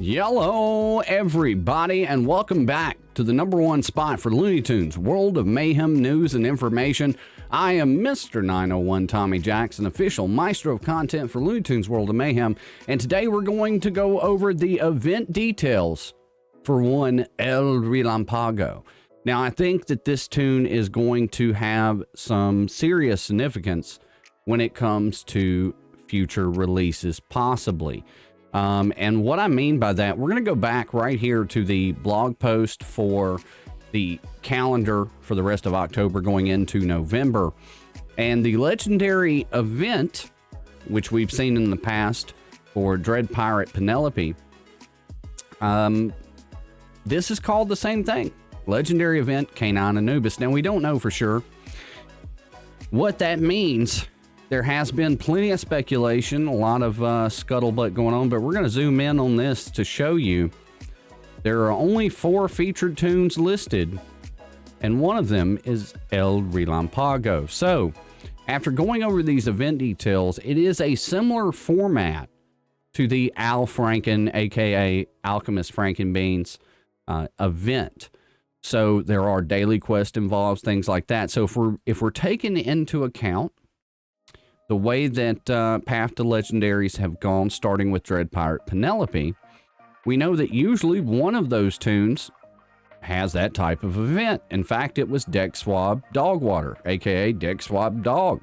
Hello, everybody, and welcome back to the #1 spot for Looney Tunes World of Mayhem news and information. I am Mr. 901 Tommy Jackson, official maestro of content for Looney Tunes World of Mayhem, and today we're going to go over the event details for one El Relampago. Now, I think that this tune is going to have some serious significance when it comes to future releases, possibly. And what I mean by that, we're going to go back right here to the blog post for the calendar for the rest of October going into November. And the legendary event, which we've seen in the past for Dread Pirate Penelope, this is called the same thing. Legendary event, Canine Anubis. Now, we don't know for sure what that means. There has been plenty of speculation, a lot of scuttlebutt going on, but we're going to zoom in on this to show you there are only 4 featured tunes listed, and one of them is El Relampago. So, after going over these event details, it is a similar format to the Al Franken, aka Alchemist Frankenbeans, event. So, there are daily quests involved, things like that. So, if we're taking into account the way that Path to Legendaries have gone, starting with Dread Pirate Penelope, we know that usually one of those tunes has that type of event. In fact, it was Deck Swab Dogwater, aka Deck Swab Dog.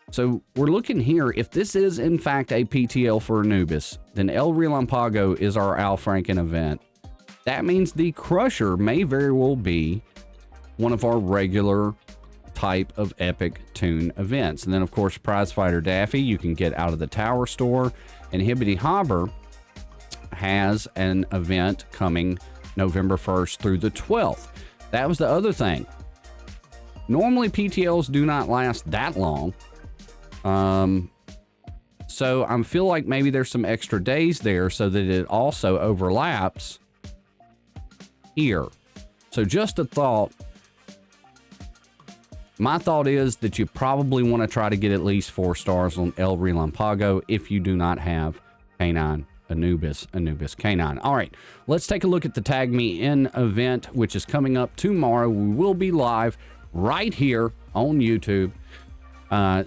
So we're looking here, if this is in fact a PTL for Anubis, then El Relampago is our Al Franken event. That means the Crusher may very well be one of our regular type of epic tune events. And then of course Prizefighter Daffy you can get out of the Tower Store, and Hibbity Hobber has an event coming November 1st through the 12th. That was the other thing. Normally PTLs do not last that long. So I feel like maybe there's some extra days there so that it also overlaps here. So just a thought. My thought is that you probably want to try to get at least 4 stars on El Relampago if you do not have Canine Anubis Canine. All right, let's take a look at the Tag Me In event, which is coming up tomorrow. We will be live right here on YouTube.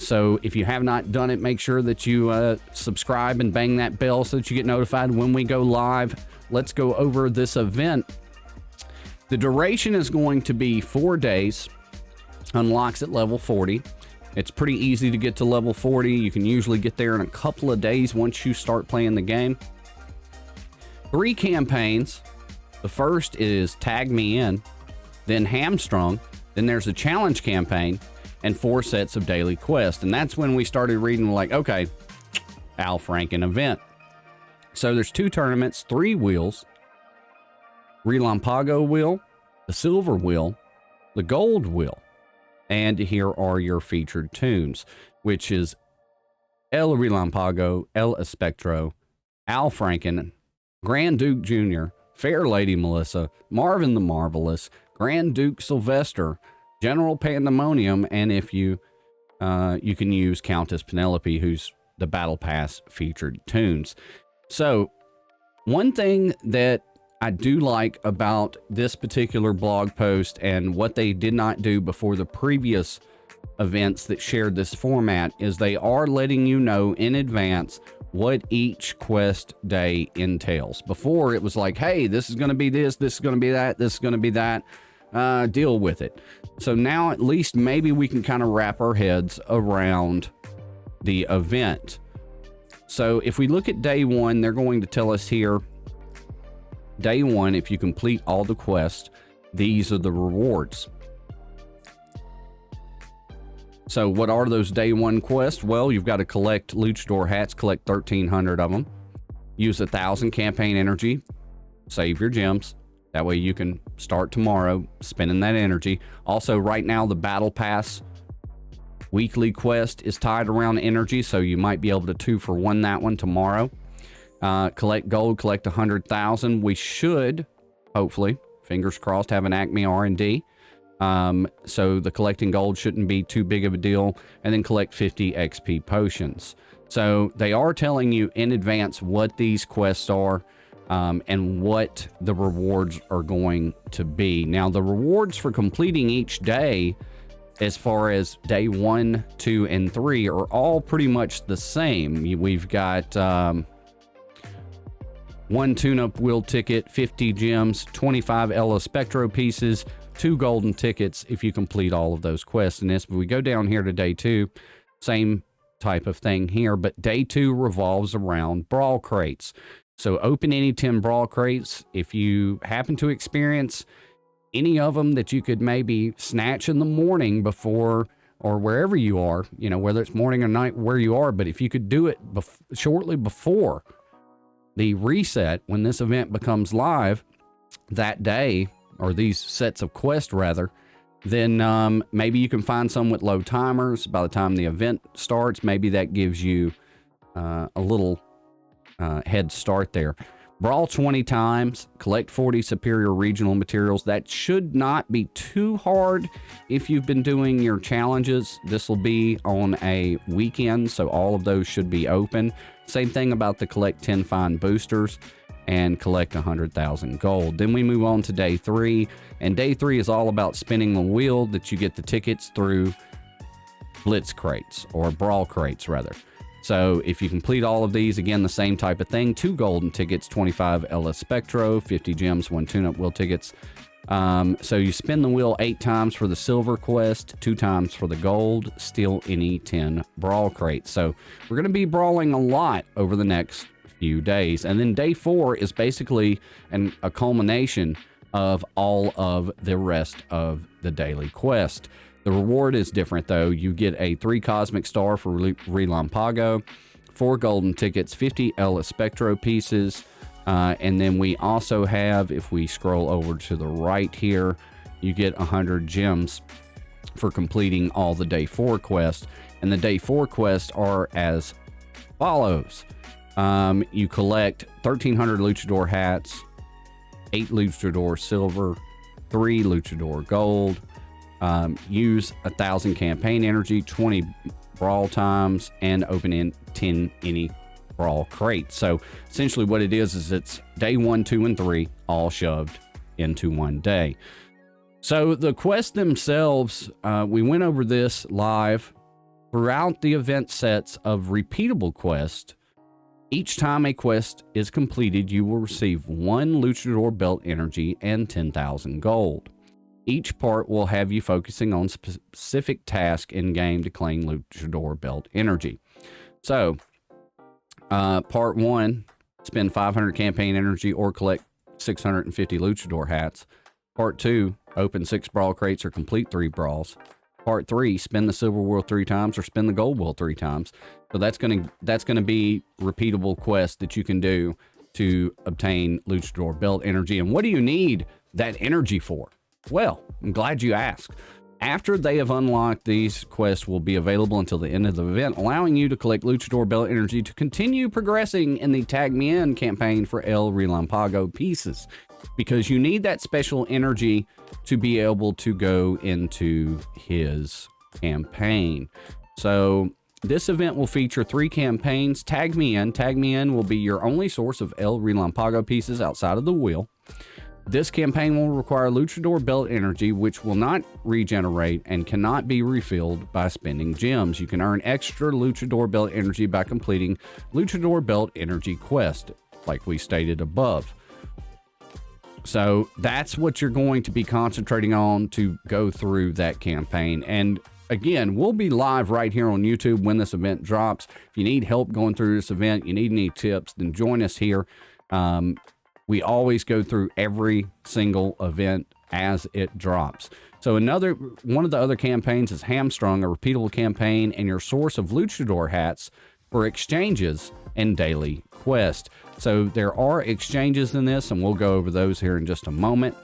So if you have not done it, make sure that you subscribe and bang that bell so that you get notified when we go live. Let's go over this event. The duration is going to be 4 days. Unlocks at level 40. It's pretty easy to get to level 40. You can usually get there in a couple of days once you start playing the game. 3 campaigns. The first is Tag Me In, then Hamstrung, then there's a challenge campaign, and 4 sets of daily quests. And that's when we started reading like, okay, Al Franken event. So there's 2 tournaments, 3 wheels, Relampago wheel, the silver wheel, the gold wheel. And here are your featured tunes, which is El Relampago, El Espectro, Al Franken, Grand Duke Jr., Fair Lady Melissa, Marvin the Marvelous, Grand Duke Sylvester, General Pandemonium, and if you can use Countess Penelope, who's the Battle Pass featured tunes. So one thing that I do like about this particular blog post and what they did not do before the previous events that shared this format is they are letting you know in advance what each quest day entails. Before it was like, hey, this is going to be this is going to be that, this is going to be that, deal with it. So now at least maybe we can kind of wrap our heads around the event. So if we look at day 1, they're going to tell us here, Day 1, if you complete all the quests, these are the rewards. So what are those Day 1 quests? Well, you've got to collect Luchador hats, collect 1,300 of them. Use 1,000 campaign energy. Save your gems. That way you can start tomorrow spending that energy. Also, right now, the Battle Pass weekly quest is tied around energy, so you might be able to 2-for-1 that one tomorrow. Collect gold, collect 100,000. We should, hopefully, fingers crossed, have an Acme R&D. So the collecting gold shouldn't be too big of a deal. And then collect 50 XP potions. So they are telling you in advance what these quests are, and what the rewards are going to be. Now, the rewards for completing each day, as far as day 1, 2, and 3, are all pretty much the same. We've got 1 tune-up wheel ticket, 50 gems, 25 Ella Spectro pieces, 2 golden tickets if you complete all of those quests. And if we go down here to day 2, same type of thing here, but day 2 revolves around brawl crates. So open any 10 brawl crates. If you happen to experience any of them that you could maybe snatch in the morning before, or wherever you are, you know, whether it's morning or night, where you are, but if you could do it shortly before the reset, when this event becomes live that day, or these sets of quests rather, then maybe you can find some with low timers. By the time the event starts, maybe that gives you a little head start there. Brawl 20 times, collect 40 superior regional materials. That should not be too hard if you've been doing your challenges. This will be on a weekend, so all of those should be open. Same thing about the collect 10 fine boosters and collect 100,000 gold. Then we move on to day 3, and day 3 is all about spinning the wheel that you get the tickets through blitz crates, or brawl crates rather. So if you complete all of these, again, the same type of thing, 2 golden tickets, 25 LS Spectro, 50 gems, 1 tune-up wheel tickets. So you spin the wheel 8 times for the silver quest, 2 times for the gold, steal any 10 brawl crates. So we're going to be brawling a lot over the next few days. And then day 4 is basically a culmination of all of the rest of the daily quest. The reward is different, though. You get a 3 Cosmic Star for Relampago, 4 golden tickets, 50 Ella Spectro pieces, and then we also have, if we scroll over to the right here, you get 100 gems for completing all the day 4 quests. And the day 4 quests are as follows. You collect 1,300 Luchador hats, 8 Luchador silver, 3 Luchador gold, use 1,000 campaign energy, 20 brawl times, and open in 10 any brawl crates. So essentially what it is it's day 1, 2, and 3 all shoved into one day. So the quests themselves, we went over this live. Throughout the event sets of repeatable quest, each time a quest is completed, you will receive 1 Luchador belt energy and 10,000 gold. Each part will have you focusing on specific task in game to claim Luchador belt energy. So, part 1, spend 500 campaign energy or collect 650 Luchador hats. Part 2, open 6 brawl crates or complete 3 brawls. Part 3, spin the silver wheel 3 times or spin the gold wheel 3 times. So that's gonna be repeatable quests that you can do to obtain Luchador belt energy. And what do you need that energy for? Well, I'm glad you asked. After they have unlocked, these quests will be available until the end of the event, allowing you to collect Luchador belt energy to continue progressing in the Tag Me In campaign for El Relampago pieces, because you need that special energy to be able to go into his campaign. So this event will feature 3 campaigns. Tag Me In. Tag Me In will be your only source of El Relampago pieces outside of the wheel. This campaign will require Luchador belt energy, which will not regenerate and cannot be refilled by spending gems. You can earn extra Luchador belt energy by completing Luchador belt energy quest, like we stated above. So that's what you're going to be concentrating on to go through that campaign. And again, we'll be live right here on YouTube when this event drops. If you need help going through this event, you need any tips, then join us here. We always go through every single event as it drops. So one of the other campaigns is Hamstrung, a repeatable campaign and your source of Luchador hats for exchanges and daily quest. So there are exchanges in this, and we'll go over those here in just a moment.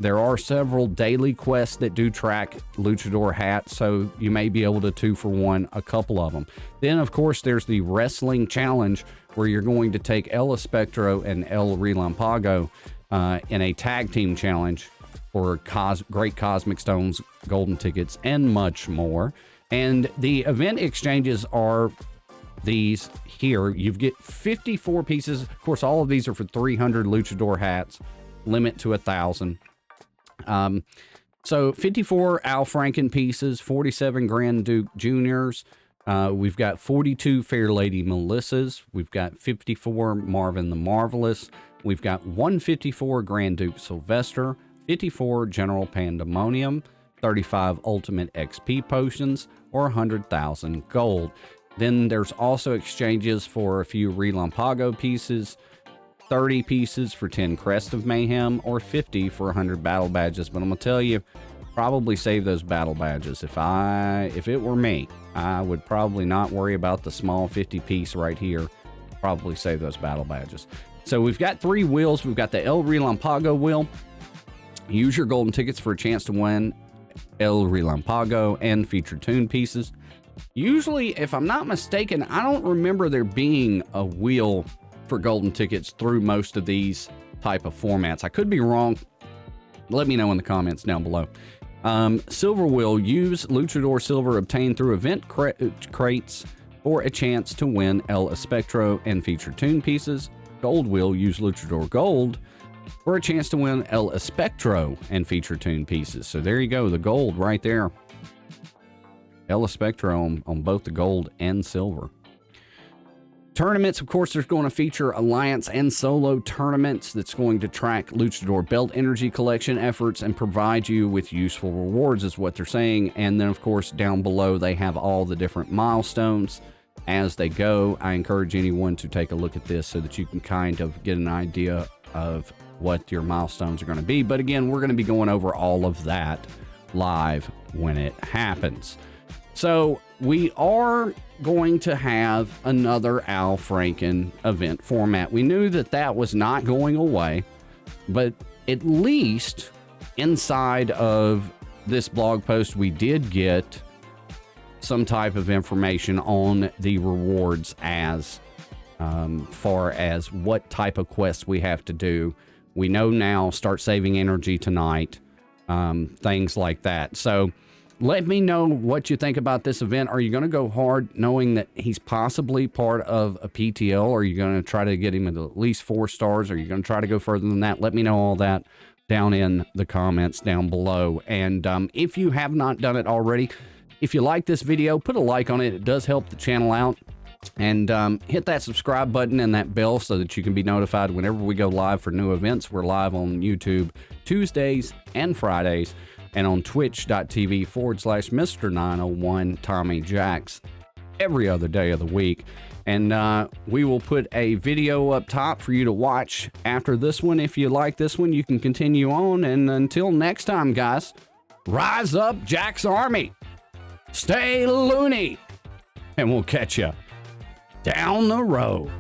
There are several daily quests that do track Luchador hats, so you may be able to 2-for-1 a couple of them. Then, of course, there's the Wrestling Challenge, where you're going to take El Spectro and El Relampago in a tag team challenge for great Cosmic Stones, golden tickets, and much more. And the event exchanges are these here. You get 54 pieces. Of course, all of these are for 300 luchador hats, limit to 1,000. So 54 Al Franken pieces, 47 Grand Duke Juniors. We've got 42 Fair Lady Melissas. We've got 54 Marvin the Marvelous. We've got 154 Grand Duke Sylvester, 54 General Pandemonium, 35 Ultimate XP Potions, or 100,000 gold. Then there's also exchanges for a few Relampago pieces, 30 pieces for 10 Crest of Mayhem, or 50 for 100 battle badges. But I'm gonna tell you, probably save those battle badges. If it were me, I would probably not worry about the small 50 piece right here. Probably save those battle badges. So we've got 3 wheels. We've got the El Relampago wheel. Use your golden tickets for a chance to win El Relampago and feature tune pieces. Usually, if I'm not mistaken, I don't remember there being a wheel for golden tickets through most of these type of formats. I could be wrong. Let me know in the comments down below. Silver wheel, use Luchador Silver obtained through event crates for a chance to win El Espectro and feature tune pieces. Gold wheel, use Luchador Gold for a chance to win El Espectro and feature tune pieces. So there you go, the gold right there. El Espectro on both the gold and silver. Tournaments, of course, there's going to feature alliance and solo tournaments that's going to track Luchador belt energy collection efforts and provide you with useful rewards is what they're saying. And then, of course, down below, they have all the different milestones as they go. I encourage anyone to take a look at this so that you can kind of get an idea of what your milestones are going to be. But again, we're going to be going over all of that live when it happens. So we are going to have another Al Franken event format. We knew that that was not going away, but at least inside of this blog post, we did get some type of information on the rewards as far as what type of quests we have to do. We know now, start saving energy tonight, things like that. So let me know what you think about this event. Are you going to go hard knowing that he's possibly part of a PTL? Or are you going to try to get him at least 4 stars? Or are you going to try to go further than that? Let me know all that down in the comments down below. And if you have not done it already, if you like this video, put a like on it. It does help the channel out. And hit that subscribe button and that bell so that you can be notified whenever we go live for new events. We're live on YouTube Tuesdays and Fridays, and on twitch.tv/Mr901 Tommy Jacks every other day of the week. And we will put a video up top for you to watch after this one. If you like this one, you can continue on. And until next time, guys, rise up, Jack's Army. Stay loony. And we'll catch you down the road.